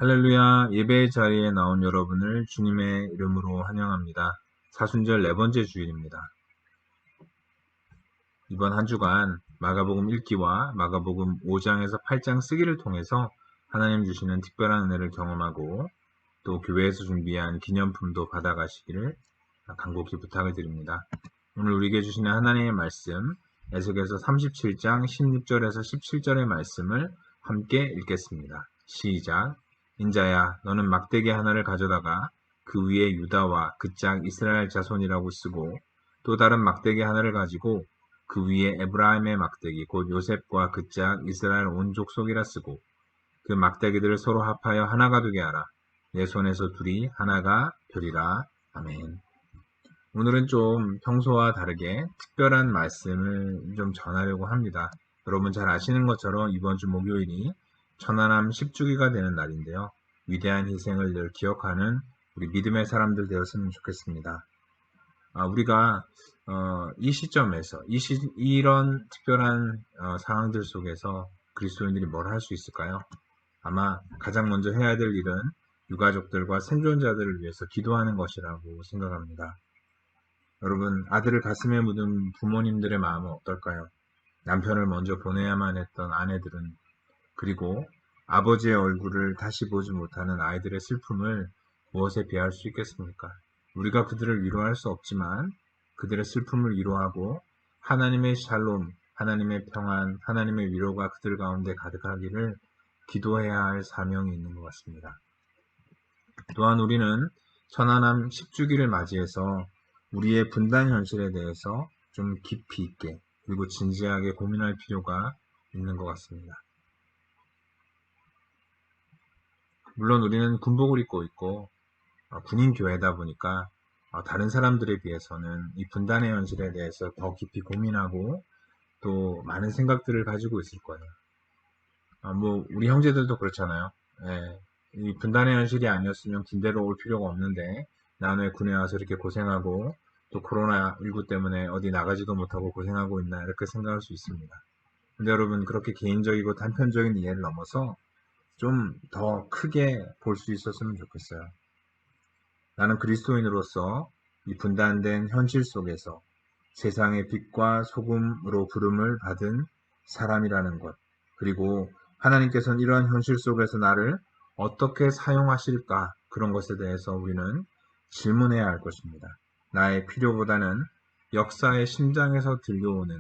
할렐루야, 예배의 자리에 나온 여러분을 주님의 이름으로 환영합니다. 사순절 네 번째 주일입니다. 이번 한 주간 마가복음 1기와 마가복음 5장에서 8장 쓰기를 통해서 하나님 주시는 특별한 은혜를 경험하고 또 교회에서 준비한 기념품도 받아가시기를 간곡히 부탁을 드립니다. 오늘 우리에게 주시는 하나님의 말씀, 에스겔서 37장 16절에서 17절의 말씀을 함께 읽겠습니다. 시작. 인자야, 너는 막대기 하나를 가져다가 그 위에 유다와 그 짝 이스라엘 자손이라고 쓰고 또 다른 막대기 하나를 가지고 그 위에 에브라임의 막대기 곧 요셉과 그 짝 이스라엘 온 족속이라 쓰고 그 막대기들을 서로 합하여 하나가 되게 하라. 내 손에서 둘이 하나가 되리라. 아멘. 오늘은 좀 평소와 다르게 특별한 말씀을 좀 전하려고 합니다. 여러분 잘 아시는 것처럼 이번 주 목요일이 천안함 10주기가 되는 날인데요. 위대한 희생을 늘 기억하는 우리 믿음의 사람들 되었으면 좋겠습니다. 우리가 이 시점에서 이런 특별한 상황들 속에서 그리스도인들이 뭘 할 수 있을까요? 아마 가장 먼저 해야 될 일은 유가족들과 생존자들을 위해서 기도하는 것이라고 생각합니다. 여러분, 아들을 가슴에 묻은 부모님들의 마음은 어떨까요? 남편을 먼저 보내야만 했던 아내들은, 그리고 아버지의 얼굴을 다시 보지 못하는 아이들의 슬픔을 무엇에 비할 수 있겠습니까? 우리가 그들을 위로할 수 없지만 그들의 슬픔을 위로하고 하나님의 샬롬, 하나님의 평안, 하나님의 위로가 그들 가운데 가득하기를 기도해야 할 사명이 있는 것 같습니다. 또한 우리는 천안함 10주기를 맞이해서 우리의 분단 현실에 대해서 좀 깊이 있게 그리고 진지하게 고민할 필요가 있는 것 같습니다. 물론 우리는 군복을 입고 있고 군인 교회다 보니까 다른 사람들에 비해서는 이 분단의 현실에 대해서 더 깊이 고민하고 또 많은 생각들을 가지고 있을 거예요. 우리 형제들도 그렇잖아요. 예, 이 분단의 현실이 아니었으면 군대로 올 필요가 없는데 난 왜 군에 와서 이렇게 고생하고 또 코로나19 때문에 어디 나가지도 못하고 고생하고 있나 이렇게 생각할 수 있습니다. 근데 여러분 그렇게 개인적이고 단편적인 이해를 넘어서 좀 더 크게 볼 수 있었으면 좋겠어요. 나는 그리스도인으로서 이 분단된 현실 속에서 세상의 빛과 소금으로 부름을 받은 사람이라는 것, 그리고 하나님께서는 이러한 현실 속에서 나를 어떻게 사용하실까, 그런 것에 대해서 우리는 질문해야 할 것입니다. 나의 필요보다는 역사의 심장에서 들려오는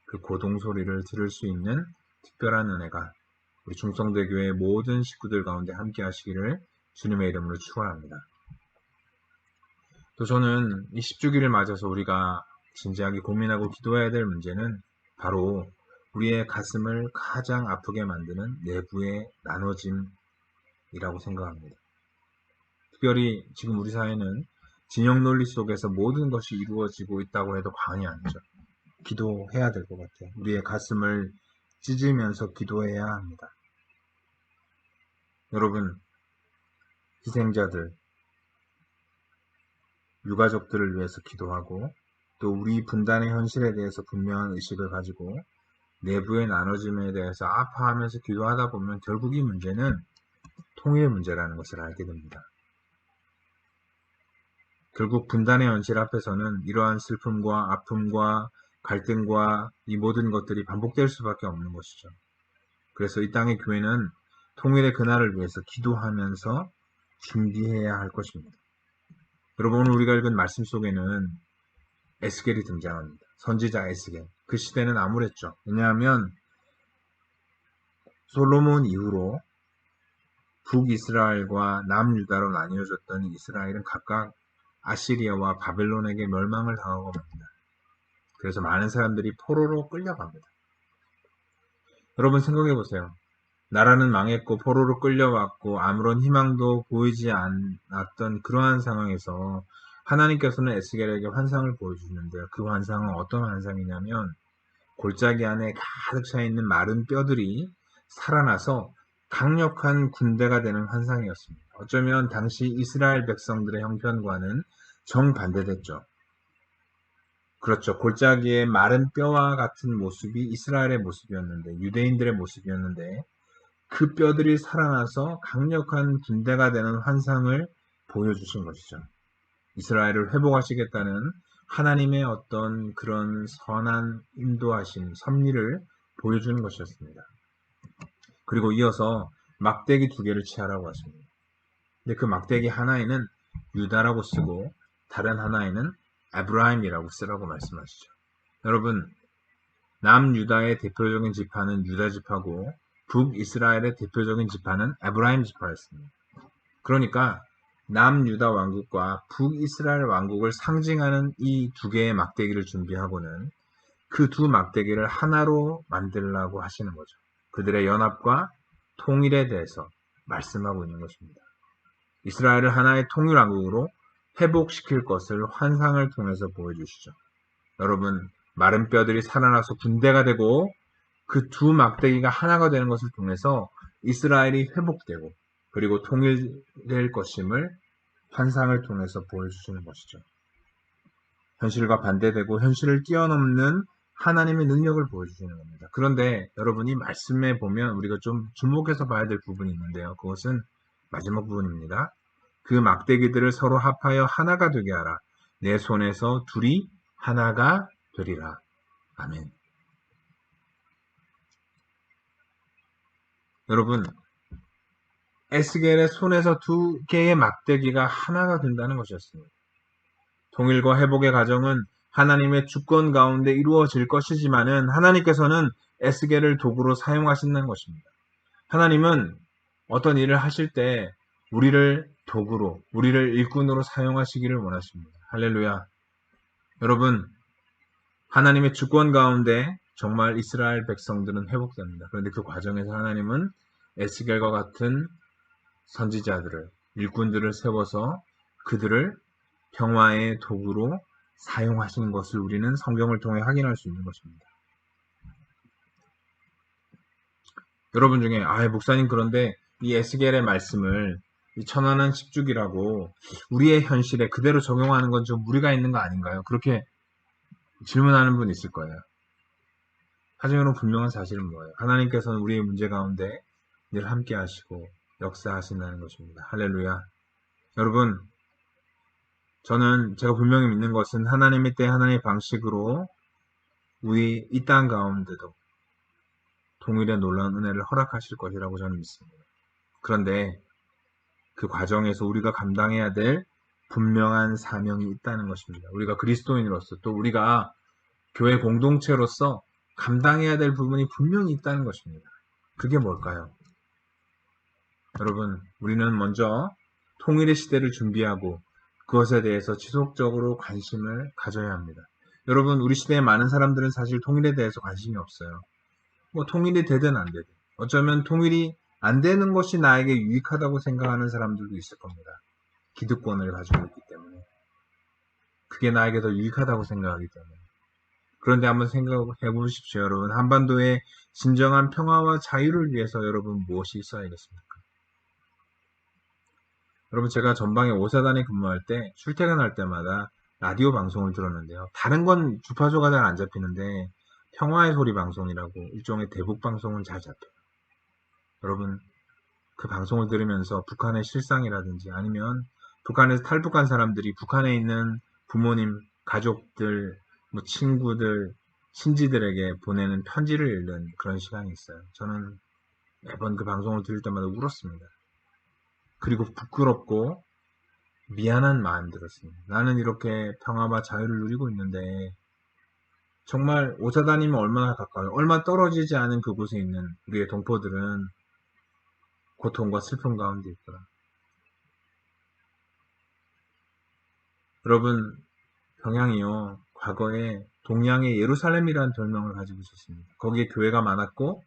그 고동 소리를 들을 수 있는 특별한 은혜가 우리 중성대교회 모든 식구들 가운데 함께 하시기를 주님의 이름으로 축원합니다. 또 저는 이 10주기를 맞아서 우리가 진지하게 고민하고 기도해야 될 문제는 바로 우리의 가슴을 가장 아프게 만드는 내부의 나눠짐이라고 생각합니다. 특별히 지금 우리 사회는 진영 논리 속에서 모든 것이 이루어지고 있다고 해도 과언이 아니죠. 기도해야 될 것 같아요. 우리의 가슴을 찢으면서 기도해야 합니다. 여러분, 희생자들, 유가족들을 위해서 기도하고 또 우리 분단의 현실에 대해서 분명한 의식을 가지고 내부의 나눠짐에 대해서 아파하면서 기도하다 보면 결국 이 문제는 통일 문제라는 것을 알게 됩니다. 결국 분단의 현실 앞에서는 이러한 슬픔과 아픔과 갈등과 이 모든 것들이 반복될 수밖에 없는 것이죠. 그래서 이 땅의 교회는 통일의 그날을 위해서 기도하면서 준비해야 할 것입니다. 여러분, 오늘 우리가 읽은 말씀 속에는 에스겔이 등장합니다. 선지자 에스겔. 그 시대는 암울했죠. 왜냐하면 솔로몬 이후로 북이스라엘과 남유다로 나뉘어졌던 이스라엘은 각각 아시리아와 바벨론에게 멸망을 당하고 맙니다. 그래서 많은 사람들이 포로로 끌려갑니다. 여러분 생각해 보세요. 나라는 망했고 포로로 끌려왔고 아무런 희망도 보이지 않았던 그러한 상황에서 하나님께서는 에스겔에게 환상을 보여주는데요. 그 환상은 어떤 환상이냐면 골짜기 안에 가득 차 있는 마른 뼈들이 살아나서 강력한 군대가 되는 환상이었습니다. 어쩌면 당시 이스라엘 백성들의 형편과는 정반대됐죠. 그렇죠. 골짜기의 마른 뼈와 같은 모습이 이스라엘의 모습이었는데, 유대인들의 모습이었는데, 그 뼈들이 살아나서 강력한 군대가 되는 환상을 보여주신 것이죠. 이스라엘을 회복하시겠다는 하나님의 어떤 그런 선한 인도하심, 섭리를 보여주는 것이었습니다. 그리고 이어서 막대기 2개를 취하라고 하십니다. 근데 그 막대기 하나에는 유다라고 쓰고 다른 하나에는 에브라임이라고 쓰라고 말씀하시죠. 여러분, 남유다의 대표적인 지파는 유다 지파고 북이스라엘의 대표적인 지파는 에브라임 지파였습니다. 그러니까 남유다 왕국과 북이스라엘 왕국을 상징하는 이 2개의 막대기를 준비하고는 그 2 막대기를 하나로 만들라고 하시는 거죠. 그들의 연합과 통일에 대해서 말씀하고 있는 것입니다. 이스라엘을 하나의 통일 왕국으로 회복시킬 것을 환상을 통해서 보여주시죠. 여러분, 마른 뼈들이 살아나서 군대가 되고 그 2 막대기가 하나가 되는 것을 통해서 이스라엘이 회복되고 그리고 통일될 것임을 환상을 통해서 보여주시는 것이죠. 현실과 반대되고 현실을 뛰어넘는 하나님의 능력을 보여주시는 겁니다. 그런데 여러분이 말씀에 보면 우리가 좀 주목해서 봐야 될 부분이 있는데요. 그것은 마지막 부분입니다. 그 막대기들을 서로 합하여 하나가 되게 하라. 내 손에서 둘이 하나가 되리라. 아멘. 여러분, 에스겔의 손에서 2개의 막대기가 하나가 된다는 것이었습니다. 통일과 회복의 과정은 하나님의 주권 가운데 이루어질 것이지만은 하나님께서는 에스겔을 도구로 사용하신다는 것입니다. 하나님은 어떤 일을 하실 때 우리를 도구로, 우리를 일꾼으로 사용하시기를 원하십니다. 할렐루야. 여러분, 하나님의 주권 가운데 정말 이스라엘 백성들은 회복됩니다. 그런데 그 과정에서 하나님은 에스겔과 같은 선지자들을, 일꾼들을 세워서 그들을 평화의 도구로 사용하시는 것을 우리는 성경을 통해 확인할 수 있는 것입니다. 여러분 중에 목사님 그런데 이 에스겔의 말씀을 이 천안한 십주기라고 우리의 현실에 그대로 적용하는 건 좀 무리가 있는 거 아닌가요? 그렇게 질문하는 분 있을 거예요. 하지만 분명한 사실은 뭐예요? 하나님께서는 우리의 문제 가운데 늘 함께 하시고 역사하신다는 것입니다. 할렐루야. 여러분, 저는 제가 분명히 믿는 것은 하나님의 때 하나님의 방식으로 우리 이 땅 가운데도 동일의 놀라운 은혜를 허락하실 것이라고 저는 믿습니다. 그런데 그 과정에서 우리가 감당해야 될 분명한 사명이 있다는 것입니다. 우리가 그리스도인으로서 또 우리가 교회 공동체로서 감당해야 될 부분이 분명히 있다는 것입니다. 그게 뭘까요? 여러분, 우리는 먼저 통일의 시대를 준비하고 그것에 대해서 지속적으로 관심을 가져야 합니다. 여러분, 우리 시대의 많은 사람들은 사실 통일에 대해서 관심이 없어요. 통일이 되든 안 되든. 어쩌면 통일이 안 되는 것이 나에게 유익하다고 생각하는 사람들도 있을 겁니다. 기득권을 가지고 있기 때문에. 그게 나에게 더 유익하다고 생각하기 때문에. 그런데 한번 생각해 보십시오, 여러분. 한반도의 진정한 평화와 자유를 위해서 여러분 무엇이 있어야겠습니까? 여러분, 제가 전방에 오사단에 근무할 때 출퇴근할 때마다 라디오 방송을 들었는데요. 다른 건 주파수가 잘 안 잡히는데 평화의 소리 방송이라고 일종의 대북 방송은 잘 잡혀요. 여러분, 그 방송을 들으면서 북한의 실상이라든지 아니면 북한에서 탈북한 사람들이 북한에 있는 부모님, 가족들, 친구들, 친지들에게 보내는 편지를 읽는 그런 시간이 있어요. 저는 매번 그 방송을 들을 때마다 울었습니다. 그리고 부끄럽고 미안한 마음이 들었습니다. 나는 이렇게 평화와 자유를 누리고 있는데 정말 오사다니면 얼마나 가까워요. 얼마 떨어지지 않은 그곳에 있는 우리의 동포들은 고통과 슬픔 가운데 있더라. 여러분, 평양이요, 과거에 동양의 예루살렘이라는 별명을 가지고 있었습니다. 거기에 교회가 많았고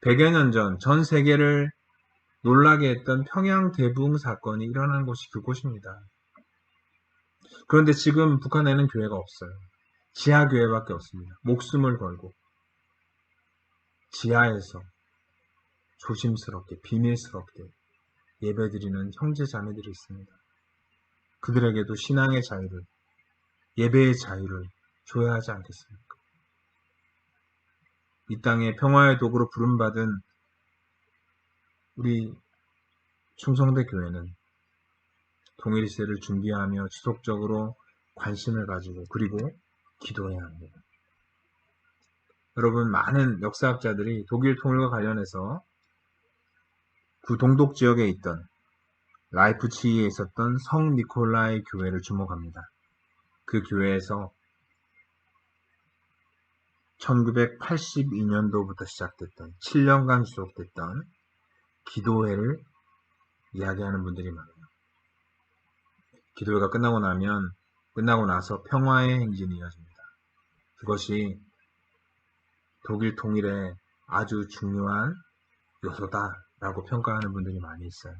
100여 년 전 전 세계를 놀라게 했던 평양 대붕 사건이 일어난 곳이 그곳입니다. 그런데 지금 북한에는 교회가 없어요. 지하교회밖에 없습니다. 목숨을 걸고 지하에서 조심스럽게 비밀스럽게 예배드리는 형제 자매들이 있습니다. 그들에게도 신앙의 자유를, 예배의 자유를 줘야 하지 않겠습니까? 이 땅에 평화의 도구로 부름받은 우리 충성대 교회는 통일 시대를 준비하며 지속적으로 관심을 가지고 그리고 기도해야 합니다. 여러분, 많은 역사학자들이 독일 통일과 관련해서 그 동독 지역에 있던 라이프치히에 있었던 성 니콜라이 교회를 주목합니다. 그 교회에서 1982년도부터 시작됐던 7년간 지속됐던 기도회를 이야기하는 분들이 많아요. 기도회가 끝나고 나서 평화의 행진이 이어집니다. 그것이 독일 통일의 아주 중요한 요소다라고 평가하는 분들이 많이 있어요.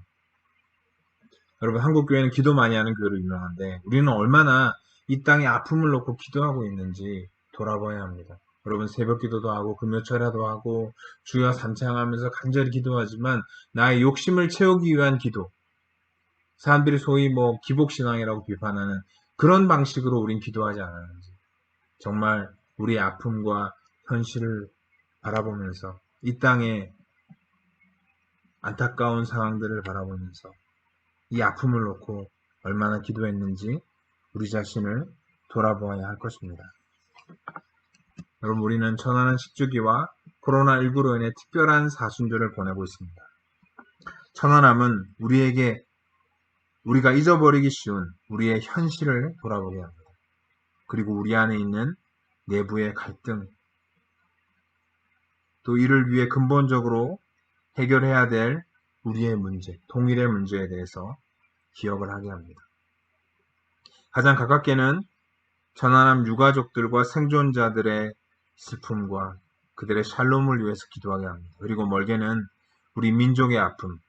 여러분, 한국 교회는 기도 많이 하는 교회로 유명한데 우리는 얼마나 이 땅에 아픔을 놓고 기도하고 있는지 돌아봐야 합니다. 여러분, 새벽 기도도 하고 금요철야도 하고 주여 삼창하면서 간절히 기도하지만 나의 욕심을 채우기 위한 기도, 사람들이 소위 기복신앙이라고 비판하는 그런 방식으로 우린 기도하지 않았는지, 정말 우리의 아픔과 현실을 바라보면서 이 땅의 안타까운 상황들을 바라보면서 이 아픔을 놓고 얼마나 기도했는지 우리 자신을 돌아보아야 할 것입니다. 여러분, 우리는 천안한 10주기와 코로나19로 인해 특별한 사순절을 보내고 있습니다. 천안함은 우리가 잊어버리기 쉬운 우리의 현실을 돌아보게 합니다. 그리고 우리 안에 있는 내부의 갈등, 또 이를 위해 근본적으로 해결해야 될 우리의 문제, 통일의 문제에 대해서 기억을 하게 합니다. 가장 가깝게는 천안함 유가족들과 생존자들의 슬픔과 그들의 샬롬을 위해서 기도하게 합니다. 그리고 멀게는 우리 민족의 아픔,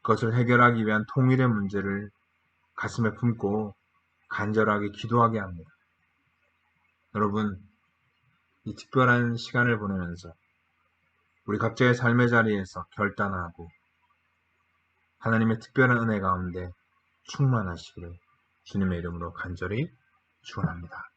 그것을 해결하기 위한 통일의 문제를 가슴에 품고 간절하게 기도하게 합니다. 여러분, 이 특별한 시간을 보내면서 우리 각자의 삶의 자리에서 결단하고 하나님의 특별한 은혜 가운데 충만하시기를 주님의 이름으로 간절히 축원합니다.